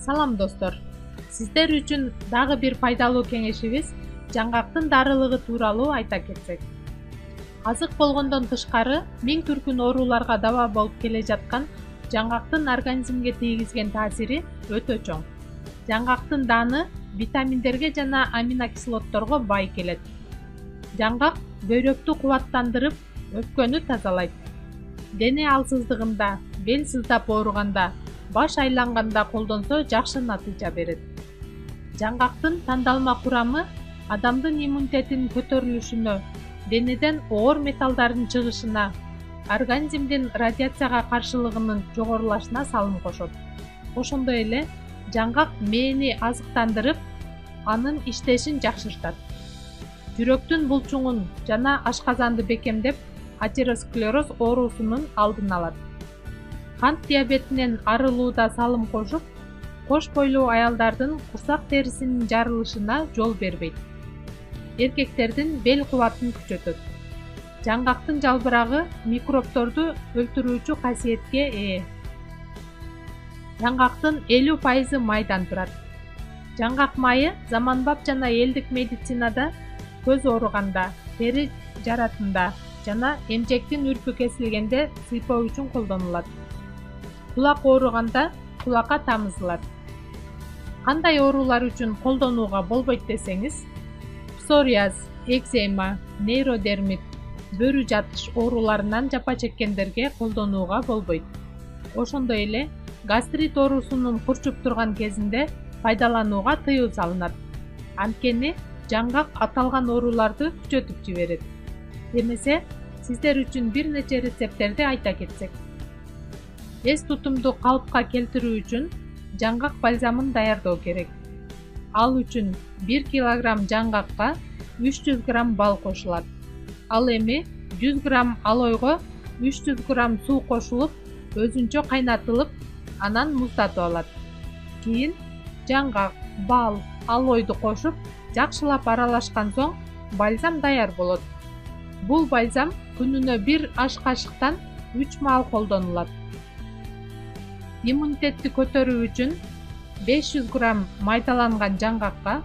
Салам достор. Сиздер үчүн дагы бир пайдалуу кеңешибиз жаңгактын дарылыгы тууралуу айта кетсек. Азык болгондон тышкары миң түркүн ооруларга даба болуп келе жаткан жаңгактын организмге тийгизген таасири өтө чоң. Жаңгактын даны витаминдерге жана аминокислотторго бай келет. Жаңгак бөйрөктү кубаттандырып, өпкөнү тазалайт. Дене алсыздыгында, бел сыздап ооруганда, баш айланганда колдонсо жакшы натыйжа берет. Жаңгактын тандалма курамы адамдын иммунитетинин көтөрүлүшүнө, денеден оор металлдардын чыгышына, организмдин радиацияга каршылыгынын жогорулашына салым кошот. Ошондой эле жаңгак мээни азыктандырып, анын иштешин жакшыртат. Жүрөктүн булчуңун жана ашказанды бекемдеп, атеросклероз оорусунун алдын алат. Кант диабетинен арылууда салым кошуп, кош бойлуу аялдардын курсак терисинин жарылышына жол бербейт. Эркектердин бел кубатын күчөтөт. Жаңгактын жалбырагы микробторду өлтүрүүчү касиетке ээ. Жаңгактын 50% майдан турат. Жаңгак майы заманбап жана элдик медицинада көз ооруганда, тери жаратында жана эмчектин үрпү кесилгенде сыйпоо үчүн колдонулат. Кулак ооруганда кулакка тамызылат. Кандай оорулар үчүн колдонууга болбойт десеңиз, псориаз, экзема, нейродермит, бөрү жатыш ооруларынан жапа чеккендерге колдонууга болбойт. Ошондой эле гастрит оорусунун курчуп турган кезинде пайдаланууга тыюу салынат. Анткени жаңгак аталган ооруларды күчөтүп жиберет. Эмесе, сиздер үчүн бир нече рецепттерди айта кетсек. Эс тутумду калыпка келтирүү үчүн жаңгак бальзамын даярдоо керек. Ал үчүн 1 кг жаңгакка 300 г бал кошулат. Ал эми 100 г алойго 300 г суу кошулуп, өзүнчө кайнатылып, анан муздатып алат. Кийин жаңгак, бал, алойду кошуп, жакшылап аралашкан соң бальзам даяр болот. Бул бальзам күнүнө 1 аш кашыктан 3 маал колдонулат. Иммунитетти көтөрүү үчүн 500 г майдаланган жаңгакка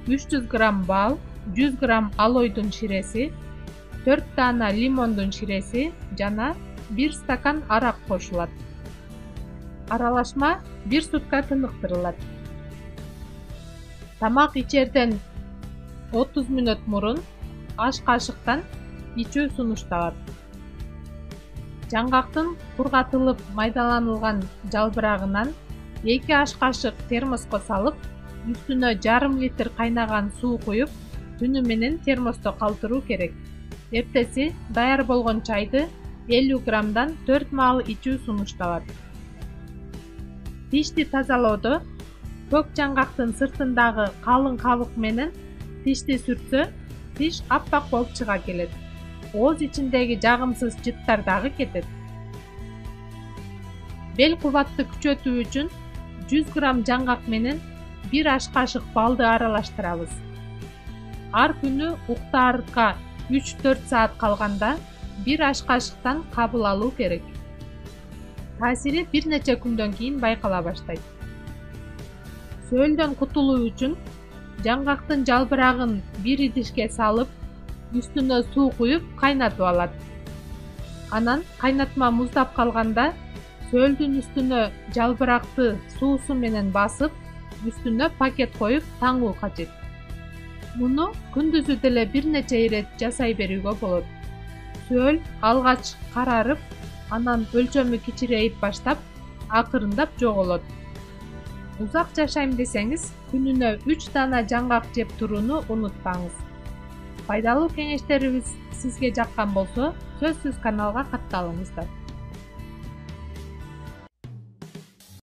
300 г бал, 100 г алойдун ширеси, 4 даана лимондун ширеси жана 1 стакан арак кошулат. Аралашма 1 сутка тыныктырылат. Тамак ичерден 30 мүнөт мурун аш кашыктан ичүү сунушталат. Жаңгактын кургатылып майдаланылган жалбырагынан 2 аш кашык термоско салып, үстүнө жарым литр кайнаган суу куюп, түнү менен термосто калтыруу керек. Эртеси даяр болгон чайды 50 грамдан 4 маал ичүү сунушталат. Тишти тазалоодо көк жаңгактын сыртындагы калың кабык менен тишти сүртсө, тиш аппак болуп чыга келет. Ооз ичиндеги жагымсыз жыттар дагы кетет. Бел кубатты күчөтүү үчүн 100 г жаңгак менен 1 аш кашык балды аралаштырабыз. Ар күнү уктаарга 3-4 саат калганда 1 аш кашыктан кабыл алуу керек. Таасири бир нече күндөн кийин байкала баштайт. Сөөлдөн кутулуу үчүн жаңгактын жалбырагын бир идишке салып, үстүнө суу куюп кайнатып алат. Анан кайнатма муздап калганда, сөөлдүн үстүнө жалбыракты суусу менен басып, үстүнө пакет коюп таңуу кажет. Муну күндүзү деле бир нече ирет жасай берүүгө болот. Сөөл алгач карарып, анан өлчөмү кичирейип баштап, акырындап жоголот. Узак жашайм десеңиз, күнүнө 3 даана жаңгак жеп турууну унутпаңыз. Пайдалуу кеңештерибиз сизге жаккан болсо, сөзсүз каналга катталыңыздар.